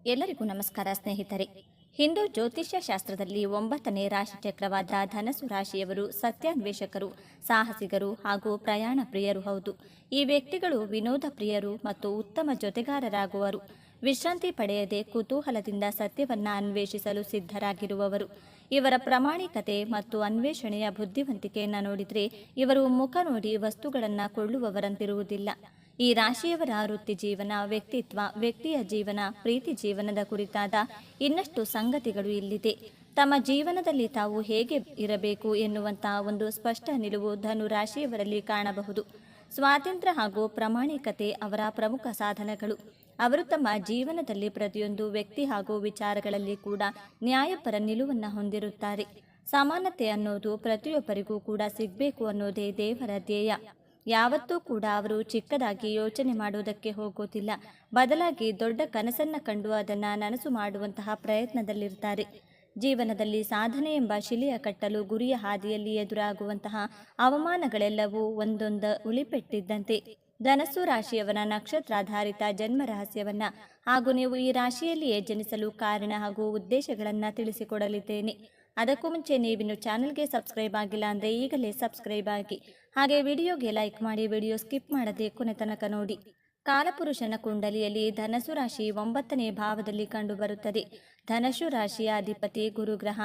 ಎಲ್ಲರಿಗೂ ನಮಸ್ಕಾರ ಸ್ನೇಹಿತರೆ. ಹಿಂದೂ ಜ್ಯೋತಿಷ್ಯ ಶಾಸ್ತ್ರದಲ್ಲಿ 9ನೇ ರಾಶಿ ಚಕ್ರವಾದ ಧನಸ್ಸು ರಾಶಿಯವರು ಸತ್ಯಾನ್ವೇಷಕರು, ಸಾಹಸಿಗರು ಹಾಗೂ ಪ್ರಯಾಣ ಪ್ರಿಯರು ಹೌದು. ಈ ವ್ಯಕ್ತಿಗಳು ವಿನೋದ ಪ್ರಿಯರು ಮತ್ತು ಉತ್ತಮ ಜೊತೆಗಾರರಾಗುವರು. ವಿಶ್ರಾಂತಿ ಪಡೆಯದೆ ಕುತೂಹಲದಿಂದ ಸತ್ಯವನ್ನ ಅನ್ವೇಷಿಸಲು ಸಿದ್ಧರಾಗಿರುವವರು. ಇವರ ಪ್ರಾಮಾಣಿಕತೆ ಮತ್ತು ಅನ್ವೇಷಣೆಯ ಬುದ್ಧಿವಂತಿಕೆಯನ್ನು ನೋಡಿದರೆ ಇವರು ಮುಖ ನೋಡಿ ವಸ್ತುಗಳನ್ನು ಕೊಳ್ಳುವವರಂತಿರುವುದಿಲ್ಲ. ಈ ರಾಶಿಯವರ ವೃತ್ತಿ ಜೀವನ, ವ್ಯಕ್ತಿತ್ವ, ವ್ಯಕ್ತಿಯ ಜೀವನ, ಪ್ರೀತಿ ಜೀವನದ ಕುರಿತಾದ ಇನ್ನಷ್ಟು ಸಂಗತಿಗಳು ಇಲ್ಲಿದೆ. ತಮ್ಮ ಜೀವನದಲ್ಲಿ ತಾವು ಹೇಗೆ ಇರಬೇಕು ಎನ್ನುವಂತಹ ಒಂದು ಸ್ಪಷ್ಟ ನಿಲುವು ಧನು ರಾಶಿಯವರಲ್ಲಿ ಕಾಣಬಹುದು. ಸ್ವಾತಂತ್ರ್ಯ ಹಾಗೂ ಪ್ರಾಮಾಣಿಕತೆ ಅವರ ಪ್ರಮುಖ ಸಾಧನಗಳು. ಅವರು ತಮ್ಮ ಜೀವನದಲ್ಲಿ ಪ್ರತಿಯೊಂದು ವ್ಯಕ್ತಿ ಹಾಗೂ ವಿಚಾರಗಳಲ್ಲಿ ಕೂಡ ನ್ಯಾಯಪರ ನಿಲುವನ್ನು ಹೊಂದಿರುತ್ತಾರೆ. ಸಮಾನತೆ ಅನ್ನೋದು ಪ್ರತಿಯೊಬ್ಬರಿಗೂ ಕೂಡ ಸಿಗಬೇಕು ಅನ್ನೋದೇ ದೇವರ ಧ್ಯೇಯ. ಯಾವತ್ತೂ ಕೂಡ ಅವರು ಚಿಕ್ಕದಾಗಿ ಯೋಚನೆ ಮಾಡುವುದಕ್ಕೆ ಹೋಗೋದಿಲ್ಲ. ಬದಲಾಗಿ ದೊಡ್ಡ ಕನಸನ್ನು ಕಂಡು ಅದನ್ನು ನನಸು ಮಾಡುವಂತಹ ಪ್ರಯತ್ನದಲ್ಲಿರ್ತಾರೆ. ಜೀವನದಲ್ಲಿ ಸಾಧನೆ ಎಂಬ ಶಿಲೆಯ ಕಟ್ಟಲು ಗುರಿಯ ಹಾದಿಯಲ್ಲಿ ಎದುರಾಗುವಂತಹ ಅವಮಾನಗಳೆಲ್ಲವೂ ಒಂದೊಂದು ಉಳಿಪೆಟ್ಟಿದ್ದಂತೆ. ಧನಸ್ಸು ರಾಶಿಯವರ ನಕ್ಷತ್ರಾಧಾರಿತ ಜನ್ಮ ರಹಸ್ಯವನ್ನ ಹಾಗೂ ನೀವು ಈ ರಾಶಿಯಲ್ಲಿಯೇ ಜನಿಸಲು ಕಾರಣ ಹಾಗೂ ಉದ್ದೇಶಗಳನ್ನು ತಿಳಿಸಿಕೊಡಲಿದ್ದೇನೆ. ಅದಕ್ಕೂ ಮುಂಚೆ ನೀವಿನ್ನು ಚಾನಲ್ಗೆ ಸಬ್ಸ್ಕ್ರೈಬ್ ಆಗಿಲ್ಲ ಅಂದರೆ ಈಗಲೇ ಸಬ್ಸ್ಕ್ರೈಬ್ ಆಗಿ, ಹಾಗೆ ವಿಡಿಯೋಗೆ ಲೈಕ್ ಮಾಡಿ, ವಿಡಿಯೋ ಸ್ಕಿಪ್ ಮಾಡದೆ ಕೊನೆ ತನಕ ನೋಡಿ. ಕಾಲಪುರುಷನ ಕುಂಡಲಿಯಲ್ಲಿ ಧನಸ್ಸು ರಾಶಿ 9ನೇ ಭಾವದಲ್ಲಿ ಕಂಡುಬರುತ್ತದೆ. ಧನಸ್ಸು ರಾಶಿಯ ಅಧಿಪತಿ ಗುರುಗ್ರಹ.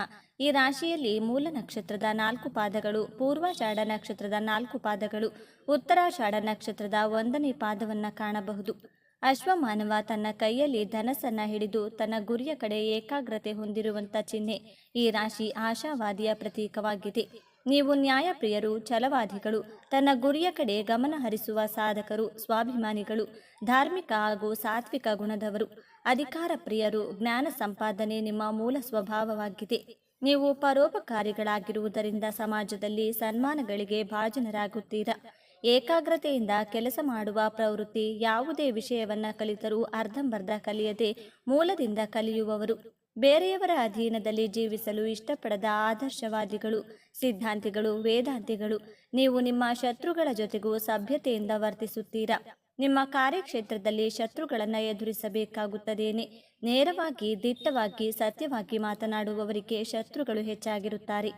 ಈ ರಾಶಿಯಲ್ಲಿ ಮೂಲ ನಕ್ಷತ್ರದ 4 ಪಾದಗಳು, ಪೂರ್ವಾಷಾಢ ನಕ್ಷತ್ರದ 4 ಪಾದಗಳು, ಉತ್ತರಾಷಾಢ ನಕ್ಷತ್ರದ 1ನೇ ಪಾದವನ್ನು ಕಾಣಬಹುದು. ಅಶ್ವಮಾನವ ತನ್ನ ಕೈಯಲ್ಲಿ ಧನಸ್ಸನ್ನ ಹಿಡಿದು ತನ್ನ ಗುರಿಯ ಕಡೆ ಏಕಾಗ್ರತೆ ಹೊಂದಿರುವಂಥ ಚಿಹ್ನೆ. ಈ ರಾಶಿ ಆಶಾವಾದಿಯ ಪ್ರತೀಕವಾಗಿದೆ. ನೀವು ನ್ಯಾಯಪ್ರಿಯರು, ಛಲವಾದಿಗಳು, ತನ್ನ ಗುರಿಯ ಕಡೆ ಗಮನ ಹರಿಸುವ ಸಾಧಕರು, ಸ್ವಾಭಿಮಾನಿಗಳು, ಧಾರ್ಮಿಕ ಹಾಗೂ ಸಾತ್ವಿಕ ಗುಣದವರು, ಅಧಿಕಾರ ಪ್ರಿಯರು. ಜ್ಞಾನ ಸಂಪಾದನೆ ನಿಮ್ಮ ಮೂಲ ಸ್ವಭಾವವಾಗಿದೆ. ನೀವು ಪರೋಪಕಾರಿಗಳಾಗಿರುವುದರಿಂದ ಸಮಾಜದಲ್ಲಿ ಸನ್ಮಾನಗಳಿಗೆ ಭಾಜನರಾಗುತ್ತೀರಾ. ಏಕಾಗ್ರತೆಯಿಂದ ಕೆಲಸ ಮಾಡುವ ಪ್ರವೃತ್ತಿ. ಯಾವುದೇ ವಿಷಯವನ್ನು ಕಲಿತರೂ ಅರ್ಧಂಬರ್ಧ ಕಲಿಯದೆ ಮೂಲದಿಂದ ಕಲಿಯುವವರು. ಬೇರೆಯವರ ಅಧೀನದಲ್ಲಿ ಜೀವಿಸಲು ಇಷ್ಟಪಡದ ಆದರ್ಶವಾದಿಗಳು, ಸಿದ್ಧಾಂತಿಗಳು, ವೇದಾಂತಿಗಳು. ನೀವು ನಿಮ್ಮ ಶತ್ರುಗಳ ಜೊತೆಗೂ ಸಭ್ಯತೆಯಿಂದ ವರ್ತಿಸುತ್ತೀರಾ. ನಿಮ್ಮ ಕಾರ್ಯಕ್ಷೇತ್ರದಲ್ಲಿ ಶತ್ರುಗಳನ್ನು ಎದುರಿಸಬೇಕಾಗುತ್ತದೇನೆ. ನೇರವಾಗಿ, ದಿಟ್ಟವಾಗಿ, ಸತ್ಯವಾಗಿ ಮಾತನಾಡುವವರಿಗೆ ಶತ್ರುಗಳು ಹೆಚ್ಚಾಗಿರುತ್ತಾರೆ.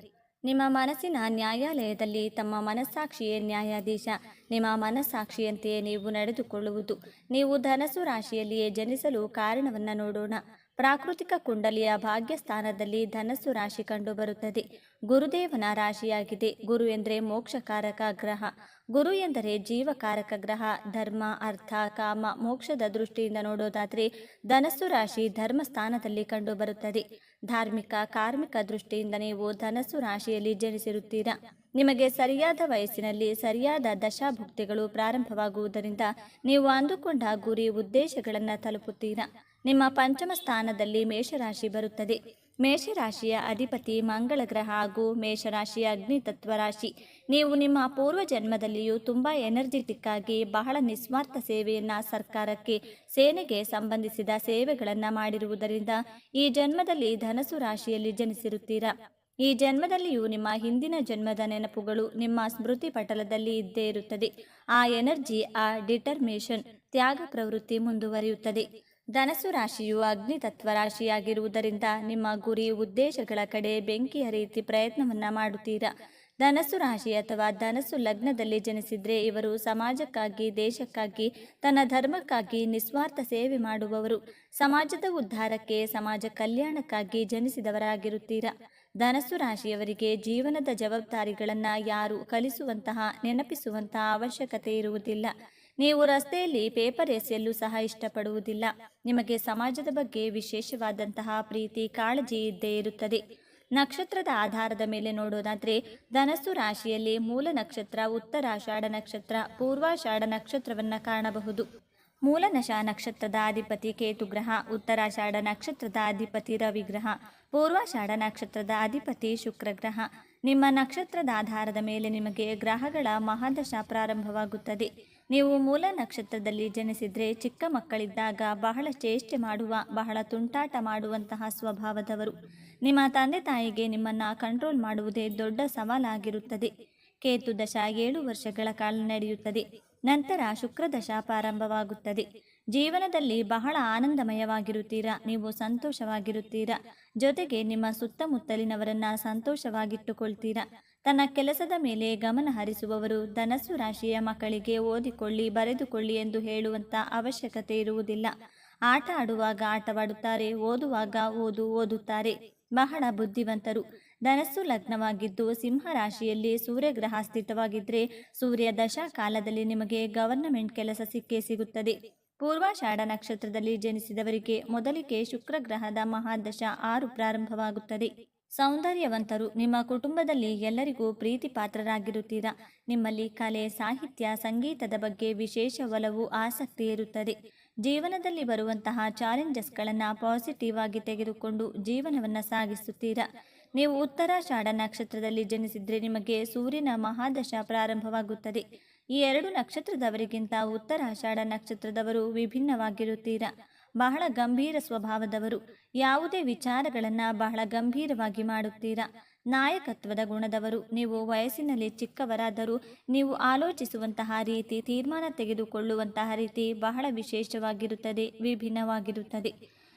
ನಿಮ್ಮ ಮನಸ್ಸಿನ ನ್ಯಾಯಾಲಯದಲ್ಲಿ ತಮ್ಮ ಮನಸ್ಸಾಕ್ಷಿಯೇ ನ್ಯಾಯಾಧೀಶ. ನಿಮ್ಮ ಮನಸ್ಸಾಕ್ಷಿಯಂತೆಯೇ ನೀವು ನಡೆದುಕೊಳ್ಳುವುದು. ನೀವು ಧನಸ್ಸು ರಾಶಿಯಲ್ಲಿಯೇ ಜನಿಸಲು ಕಾರಣವನ್ನು ನೋಡೋಣ. ಪ್ರಾಕೃತಿಕ ಕುಂಡಲಿಯ ಭಾಗ್ಯಸ್ಥಾನದಲ್ಲಿ ಧನಸ್ಸು ರಾಶಿ ಕಂಡುಬರುತ್ತದೆ. ಗುರುದೇವನ ರಾಶಿಯಾಗಿದೆ. ಗುರು ಎಂದರೆ ಮೋಕ್ಷಕಾರಕ ಗ್ರಹ. ಗುರು ಎಂದರೆ ಜೀವಕಾರಕ ಗ್ರಹ. ಧರ್ಮ, ಅರ್ಥ, ಕಾಮ, ಮೋಕ್ಷದ ದೃಷ್ಟಿಯಿಂದ ನೋಡೋದಾದರೆ ಧನಸ್ಸು ರಾಶಿ ಧರ್ಮಸ್ಥಾನದಲ್ಲಿ ಕಂಡುಬರುತ್ತದೆ. ಧಾರ್ಮಿಕ, ಕಾರ್ಮಿಕ ದೃಷ್ಟಿಯಿಂದ ನೀವು ಧನಸ್ಸು ರಾಶಿಯಲ್ಲಿ ಜನಿಸಿರುತ್ತೀರಾ. ನಿಮಗೆ ಸರಿಯಾದ ವಯಸ್ಸಿನಲ್ಲಿ ಸರಿಯಾದ ದಶಾಭುಕ್ತಿಗಳು ಪ್ರಾರಂಭವಾಗುವುದರಿಂದ ನೀವು ಅಂದುಕೊಂಡ ಗುರಿ, ಉದ್ದೇಶಗಳನ್ನು ತಲುಪುತ್ತೀರಾ. ನಿಮ್ಮ ಪಂಚಮ ಸ್ಥಾನದಲ್ಲಿ ಮೇಷರಾಶಿ ಬರುತ್ತದೆ. ಮೇಷರಾಶಿಯ ಅಧಿಪತಿ ಮಂಗಳ ಗ್ರಹ ಹಾಗೂ ಮೇಷರಾಶಿಯ ಅಗ್ನಿತತ್ವ ರಾಶಿ. ನೀವು ನಿಮ್ಮ ಪೂರ್ವ ಜನ್ಮದಲ್ಲಿಯೂ ತುಂಬ ಎನರ್ಜೆಟಿಕ್ ಆಗಿ ಬಹಳ ನಿಸ್ವಾರ್ಥ ಸೇವೆಯನ್ನು, ಸರ್ಕಾರಕ್ಕೆ, ಸೇನೆಗೆ ಸಂಬಂಧಿಸಿದ ಸೇವೆಗಳನ್ನು ಮಾಡಿರುವುದರಿಂದ ಈ ಜನ್ಮದಲ್ಲಿ ಧನಸ್ಸು ರಾಶಿಯಲ್ಲಿ ಜನಿಸಿರುತ್ತೀರಾ. ಈ ಜನ್ಮದಲ್ಲಿಯೂ ನಿಮ್ಮ ಹಿಂದಿನ ಜನ್ಮದ ನೆನಪುಗಳು ನಿಮ್ಮ ಸ್ಮೃತಿ ಪಟಲದಲ್ಲಿ ಇದ್ದೇ ಇರುತ್ತದೆ. ಆ ಎನರ್ಜಿ, ಆ ಡಿಟರ್ಮೇಷನ್, ತ್ಯಾಗ ಪ್ರವೃತ್ತಿ ಮುಂದುವರಿಯುತ್ತದೆ. ಧನಸ್ಸು ರಾಶಿಯು ಅಗ್ನಿತತ್ವ ರಾಶಿಯಾಗಿರುವುದರಿಂದ ನಿಮ್ಮ ಗುರಿ, ಉದ್ದೇಶಗಳ ಕಡೆ ಬೆಂಕಿಯ ರೀತಿ ಪ್ರಯತ್ನವನ್ನು ಮಾಡುತ್ತೀರಾ. ಧನಸ್ಸು ರಾಶಿ ಅಥವಾ ಧನಸ್ಸು ಲಗ್ನದಲ್ಲಿ ಜನಿಸಿದ್ರೆ ಇವರು ಸಮಾಜಕ್ಕಾಗಿ, ದೇಶಕ್ಕಾಗಿ, ತನ್ನ ಧರ್ಮಕ್ಕಾಗಿ ನಿಸ್ವಾರ್ಥ ಸೇವೆ ಮಾಡುವವರು. ಸಮಾಜದ ಉದ್ಧಾರಕ್ಕೆ, ಸಮಾಜ ಕಲ್ಯಾಣಕ್ಕಾಗಿ ಜನಿಸಿದವರಾಗಿರುತ್ತೀರಾ. ಧನಸ್ಸು ರಾಶಿಯವರಿಗೆ ಜೀವನದ ಜವಾಬ್ದಾರಿಗಳನ್ನು ಯಾರು ಕಲಿಸುವಂತಹ, ನೆನಪಿಸುವಂತಹ ಅವಶ್ಯಕತೆ ಇರುವುದಿಲ್ಲ. ನೀವು ರಸ್ತೆಯಲ್ಲಿ ಪೇಪರ್ ಎಸೆಯಲು ಸಹ ಇಷ್ಟಪಡುವುದಿಲ್ಲ. ನಿಮಗೆ ಸಮಾಜದ ಬಗ್ಗೆ ವಿಶೇಷವಾದಂತಹ ಪ್ರೀತಿ, ಕಾಳಜಿ ಇದ್ದೇ ಇರುತ್ತದೆ. ನಕ್ಷತ್ರದ ಆಧಾರದ ಮೇಲೆ ನೋಡೋದಾದರೆ ಧನಸ್ಸು ರಾಶಿಯಲ್ಲಿ ಮೂಲ ನಕ್ಷತ್ರ ಉತ್ತರಾಷಾಢ ನಕ್ಷತ್ರ, ಪೂರ್ವಾಷಾಢ ನಕ್ಷತ್ರವನ್ನು ಕಾಣಬಹುದು. ಮೂಲನಶ ನಕ್ಷತ್ರದ ಅಧಿಪತಿ ಕೇತುಗ್ರಹ, ಉತ್ತರಾಷಾಢ ನಕ್ಷತ್ರದ ಅಧಿಪತಿ ರವಿಗ್ರಹ, ಪೂರ್ವಾಷಾಢ ನಕ್ಷತ್ರದ ಅಧಿಪತಿ ಶುಕ್ರಗ್ರಹ. ನಿಮ್ಮ ನಕ್ಷತ್ರದ ಆಧಾರದ ಮೇಲೆ ನಿಮಗೆ ಗ್ರಹಗಳ ಮಹಾದಶ ಪ್ರಾರಂಭವಾಗುತ್ತದೆ. ನೀವು ಮೂಲ ನಕ್ಷತ್ರದಲ್ಲಿ ಜನಿಸಿದರೆ ಚಿಕ್ಕ ಮಕ್ಕಳಿದ್ದಾಗ ಬಹಳ ಚೇಷ್ಟೆ ಮಾಡುವ, ಬಹಳ ತುಂಟಾಟ ಮಾಡುವಂತಹ ಸ್ವಭಾವದವರು. ನಿಮ್ಮ ತಂದೆ ತಾಯಿಗೆ ನಿಮ್ಮನ್ನು ಕಂಟ್ರೋಲ್ ಮಾಡುವುದೇ ದೊಡ್ಡ ಸವಾಲಾಗಿರುತ್ತದೆ. ಕೇತು ದಶ 7 ವರ್ಷಗಳ ಕಾಲ ನಡೆಯುತ್ತದೆ. ನಂತರ ಶುಕ್ರದಶ ಪ್ರಾರಂಭವಾಗುತ್ತದೆ. ಜೀವನದಲ್ಲಿ ಬಹಳ ಆನಂದಮಯವಾಗಿರುತ್ತೀರಾ, ನೀವು ಸಂತೋಷವಾಗಿರುತ್ತೀರಾ. ಜೊತೆಗೆ ನಿಮ್ಮ ಸುತ್ತಮುತ್ತಲಿನವರನ್ನ ಸಂತೋಷವಾಗಿಟ್ಟುಕೊಳ್ತೀರಾ. ತನ್ನ ಕೆಲಸದ ಮೇಲೆ ಗಮನ ಹರಿಸುವವರು ಧನಸ್ಸು ರಾಶಿಯ ಮಕ್ಕಳಿಗೆ ಓದಿಕೊಳ್ಳಿ ಬರೆದುಕೊಳ್ಳಿ ಎಂದು ಹೇಳುವಂತ ಅವಶ್ಯಕತೆ ಇರುವುದಿಲ್ಲ. ಆಟ ಆಡುವಾಗ ಆಟವಾಡುತ್ತಾರೆ, ಓದುವಾಗ ಓದುತ್ತಾರೆ. ಬಹಳ ಬುದ್ಧಿವಂತರು. ಧನಸ್ಸು ಲಗ್ನವಾಗಿದ್ದು ಸಿಂಹ ರಾಶಿಯಲ್ಲಿ ಸೂರ್ಯಗ್ರಹ ಸ್ಥಿತವಾಗಿದ್ದರೆ ಸೂರ್ಯ ದಶಾ ಕಾಲದಲ್ಲಿ ನಿಮಗೆ ಗವರ್ನಮೆಂಟ್ ಕೆಲಸ ಸಿಕ್ಕೇ ಸಿಗುತ್ತದೆ. ಪೂರ್ವಾಷಾಢ ನಕ್ಷತ್ರದಲ್ಲಿ ಜನಿಸಿದವರಿಗೆ ಮೊದಲಿಗೆ ಶುಕ್ರಗ್ರಹದ ಮಹಾದಶ 6 ಪ್ರಾರಂಭವಾಗುತ್ತದೆ. ಸೌಂದರ್ಯವಂತರು. ನಿಮ್ಮ ಕುಟುಂಬದಲ್ಲಿ ಎಲ್ಲರಿಗೂ ಪ್ರೀತಿ ಪಾತ್ರರಾಗಿರುತ್ತೀರಾ. ನಿಮ್ಮಲ್ಲಿ ಕಲೆ, ಸಾಹಿತ್ಯ, ಸಂಗೀತದ ಬಗ್ಗೆ ವಿಶೇಷ ಒಲವು, ಆಸಕ್ತಿ ಇರುತ್ತದೆ. ಜೀವನದಲ್ಲಿ ಬರುವಂತಹ ಚಾಲೆಂಜಸ್ಗಳನ್ನು ಪಾಸಿಟಿವ್ ಆಗಿ ತೆಗೆದುಕೊಂಡು ಜೀವನವನ್ನು ಸಾಗಿಸುತ್ತೀರಾ. ನೀವು ಉತ್ತರಾಷಾಢ ನಕ್ಷತ್ರದಲ್ಲಿ ಜನಿಸಿದರೆ ನಿಮಗೆ ಸೂರ್ಯನ ಮಹಾದಶ ಪ್ರಾರಂಭವಾಗುತ್ತದೆ. ಈ 2 ನಕ್ಷತ್ರದವರಿಗಿಂತ ಉತ್ತರಾಷಾಢ ನಕ್ಷತ್ರದವರು ವಿಭಿನ್ನವಾಗಿರುತ್ತೀರಾ. ಬಹಳ ಗಂಭೀರ ಸ್ವಭಾವದವರು. ಯಾವುದೇ ವಿಚಾರಗಳನ್ನು ಬಹಳ ಗಂಭೀರವಾಗಿ ಮಾಡುತ್ತೀರಾ. ನಾಯಕತ್ವದ ಗುಣದವರು. ನೀವು ವಯಸ್ಸಿನಲ್ಲಿ ಚಿಕ್ಕವರಾದರೂ ನೀವು ಆಲೋಚಿಸುವಂತಹ ರೀತಿ, ತೀರ್ಮಾನ ತೆಗೆದುಕೊಳ್ಳುವಂತಹ ರೀತಿ ಬಹಳ ವಿಶೇಷವಾಗಿರುತ್ತದೆ, ವಿಭಿನ್ನವಾಗಿರುತ್ತದೆ.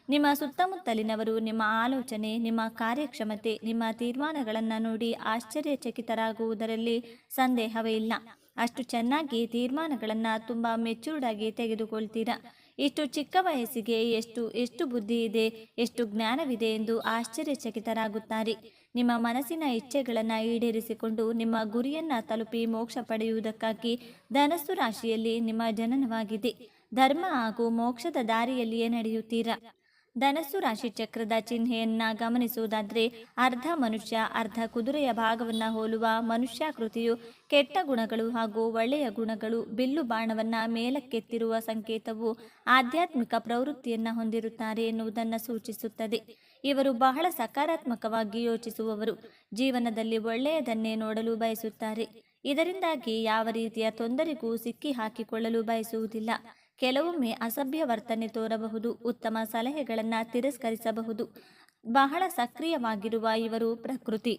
ನಿಮ್ಮ ಸುತ್ತಮುತ್ತಲಿನವರು ನಿಮ್ಮ ಆಲೋಚನೆ, ನಿಮ್ಮ ಕಾರ್ಯಕ್ಷಮತೆ, ನಿಮ್ಮ ತೀರ್ಮಾನಗಳನ್ನು ನೋಡಿ ಆಶ್ಚರ್ಯಚಕಿತರಾಗುವುದರಲ್ಲಿ ಸಂದೇಹವೇ ಇಲ್ಲ. ಅಷ್ಟು ಚೆನ್ನಾಗಿ ತೀರ್ಮಾನಗಳನ್ನು ತುಂಬ ಮೆಚೂರ್ಡ್ ಆಗಿ ತೆಗೆದುಕೊಳ್ತೀರಾ. ಇಷ್ಟು ಚಿಕ್ಕ ವಯಸ್ಸಿಗೆ ಎಷ್ಟು ಬುದ್ಧಿ ಇದೆ, ಎಷ್ಟು ಜ್ಞಾನವಿದೆ ಎಂದು ಆಶ್ಚರ್ಯಚಕಿತರಾಗುತ್ತಾರೆ. ನಿಮ್ಮ ಮನಸ್ಸಿನ ಇಚ್ಛೆಗಳನ್ನು ಈಡೇರಿಸಿಕೊಂಡು ನಿಮ್ಮ ಗುರಿಯನ್ನು ತಲುಪಿ ಮೋಕ್ಷ ಪಡೆಯುವುದಕ್ಕಾಗಿ ಧನಸ್ಸು ರಾಶಿಯಲ್ಲಿ ನಿಮ್ಮ ಜನನವಾಗಿದೆ. ಧರ್ಮ ಹಾಗೂ ಮೋಕ್ಷದ ದಾರಿಯಲ್ಲಿಯೇ ನಡೆಯುತ್ತೀರಾ. ಧನಸ್ಸು ರಾಶಿ ಚಕ್ರದ ಚಿಹ್ನೆಯನ್ನ ಗಮನಿಸುವುದಾದರೆ ಅರ್ಧ ಮನುಷ್ಯ ಅರ್ಧ ಕುದುರೆಯ ಭಾಗವನ್ನು ಹೋಲುವ ಮನುಷ್ಯಾಕೃತಿಯು ಕೆಟ್ಟ ಗುಣಗಳು ಹಾಗೂ ಒಳ್ಳೆಯ ಗುಣಗಳು, ಬಿಲ್ಲು ಬಾಣವನ್ನ ಮೇಲಕ್ಕೆತ್ತಿರುವ ಸಂಕೇತವು ಆಧ್ಯಾತ್ಮಿಕ ಪ್ರವೃತ್ತಿಯನ್ನು ಹೊಂದಿರುತ್ತಾರೆ ಎನ್ನುವುದನ್ನು ಸೂಚಿಸುತ್ತದೆ. ಇವರು ಬಹಳ ಸಕಾರಾತ್ಮಕವಾಗಿ ಯೋಚಿಸುವವರು. ಜೀವನದಲ್ಲಿ ಒಳ್ಳೆಯದನ್ನೇ ನೋಡಲು ಬಯಸುತ್ತಾರೆ. ಇದರಿಂದಾಗಿ ಯಾವ ರೀತಿಯ ತೊಂದರೆಗೂ ಸಿಕ್ಕಿ ಹಾಕಿಕೊಳ್ಳಲು ಬಯಸುವುದಿಲ್ಲ. ಕೆಲವೊಮ್ಮೆ ಅಸಭ್ಯ ವರ್ತನೆ ತೋರಬಹುದು, ಉತ್ತಮ ಸಲಹೆಗಳನ್ನು ತಿರಸ್ಕರಿಸಬಹುದು. ಬಹಳ ಸಕ್ರಿಯವಾಗಿರುವ ಇವರು ಪ್ರಕೃತಿ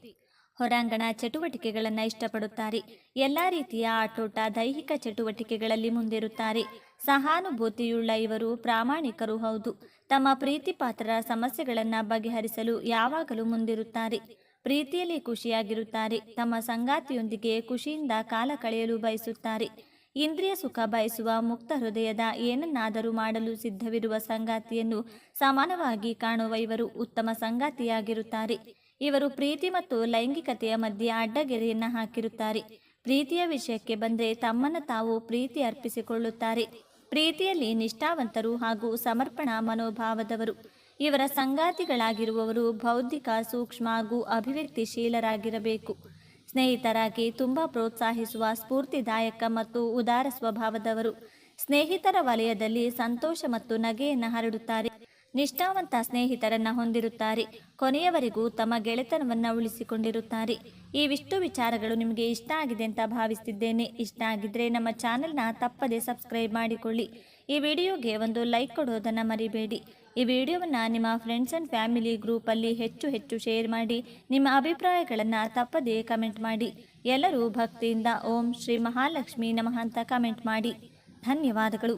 ಹೊರಾಂಗಣ ಚಟುವಟಿಕೆಗಳನ್ನು ಇಷ್ಟಪಡುತ್ತಾರೆ. ಎಲ್ಲ ರೀತಿಯ ಆಟೋಟ, ದೈಹಿಕ ಚಟುವಟಿಕೆಗಳಲ್ಲಿ ಮುಂದಿರುತ್ತಾರೆ. ಸಹಾನುಭೂತಿಯುಳ್ಳ ಇವರು ಪ್ರಾಮಾಣಿಕರು ಹೌದು. ತಮ್ಮ ಪ್ರೀತಿ ಪಾತ್ರರ ಸಮಸ್ಯೆಗಳನ್ನು ಬಗೆಹರಿಸಲು ಯಾವಾಗಲೂ ಮುಂದಿರುತ್ತಾರೆ. ಪ್ರೀತಿಯಲ್ಲಿ ಖುಷಿಯಾಗಿರುತ್ತಾರೆ. ತಮ್ಮ ಸಂಗಾತಿಯೊಂದಿಗೆ ಖುಷಿಯಿಂದ ಕಾಲ ಕಳೆಯಲು ಬಯಸುತ್ತಾರೆ. ಇಂದ್ರಿಯ ಸುಖ ಬಯಸುವ ಮುಕ್ತ ಹೃದಯದ ಏನನ್ನಾದರೂ ಮಾಡಲು ಸಿದ್ಧವಿರುವ ಸಂಗಾತಿಯನ್ನು ಸಮಾನವಾಗಿ ಕಾಣುವ ಇವರು ಉತ್ತಮ ಸಂಗಾತಿಯಾಗಿರುತ್ತಾರೆ. ಇವರು ಪ್ರೀತಿ ಮತ್ತು ಲೈಂಗಿಕತೆಯ ಮಧ್ಯೆ ಅಡ್ಡಗೆರೆಯನ್ನು ಹಾಕಿರುತ್ತಾರೆ. ಪ್ರೀತಿಯ ವಿಷಯಕ್ಕೆ ಬಂದರೆ ತಮ್ಮನ್ನು ತಾವು ಪ್ರೀತಿ ಅರ್ಪಿಸಿಕೊಳ್ಳುತ್ತಾರೆ. ಪ್ರೀತಿಯಲ್ಲಿ ನಿಷ್ಠಾವಂತರು ಹಾಗೂ ಸಮರ್ಪಣಾ ಮನೋಭಾವದವರು. ಇವರ ಸಂಗಾತಿಗಳಾಗಿರುವವರು ಬೌದ್ಧಿಕ, ಸೂಕ್ಷ್ಮ ಹಾಗೂ ಅಭಿವ್ಯಕ್ತಿಶೀಲರಾಗಿರಬೇಕು. ಸ್ನೇಹಿತರಾಗಿ ತುಂಬ ಪ್ರೋತ್ಸಾಹಿಸುವ, ಸ್ಫೂರ್ತಿದಾಯಕ ಮತ್ತು ಉದಾರ ಸ್ವಭಾವದವರು. ಸ್ನೇಹಿತರ ವಲಯದಲ್ಲಿ ಸಂತೋಷ ಮತ್ತು ನಗೆಯನ್ನು ಹರಡುತ್ತಾರೆ. ನಿಷ್ಠಾವಂತ ಸ್ನೇಹಿತರನ್ನು ಹೊಂದಿರುತ್ತಾರೆ. ಕೊನೆಯವರೆಗೂ ತಮ್ಮ ಗೆಳೆತನವನ್ನು ಉಳಿಸಿಕೊಂಡಿರುತ್ತಾರೆ. ಇವಿಷ್ಟು ವಿಚಾರಗಳು ನಿಮಗೆ ಇಷ್ಟ ಆಗಿದೆ ಅಂತ ಭಾವಿಸುತ್ತಿದ್ದೇನೆ. ಇಷ್ಟ ಆಗಿದ್ರೆ ನಮ್ಮ ಚಾನೆಲ್ನ ತಪ್ಪದೆ ಸಬ್ಸ್ಕ್ರೈಬ್ ಮಾಡಿಕೊಳ್ಳಿ. ಈ ವಿಡಿಯೋಗೆ ಒಂದು ಲೈಕ್ ಕೊಡೋದನ್ನು ಮರಿಬೇಡಿ. ಈ ವಿಡಿಯೋವನ್ನು ನಿಮ್ಮ ಫ್ರೆಂಡ್ಸ್ ಆ್ಯಂಡ್ ಫ್ಯಾಮಿಲಿ ಗ್ರೂಪಲ್ಲಿ ಹೆಚ್ಚು ಶೇರ್ ಮಾಡಿ. ನಿಮ್ಮ ಅಭಿಪ್ರಾಯಗಳನ್ನು ತಪ್ಪದೇ ಕಮೆಂಟ್ ಮಾಡಿ. ಎಲ್ಲರೂ ಭಕ್ತಿಯಿಂದ ಓಂ ಶ್ರೀ ಮಹಾಲಕ್ಷ್ಮಿ ನಮಃ ಅಂತ ಕಮೆಂಟ್ ಮಾಡಿ. ಧನ್ಯವಾದಗಳು.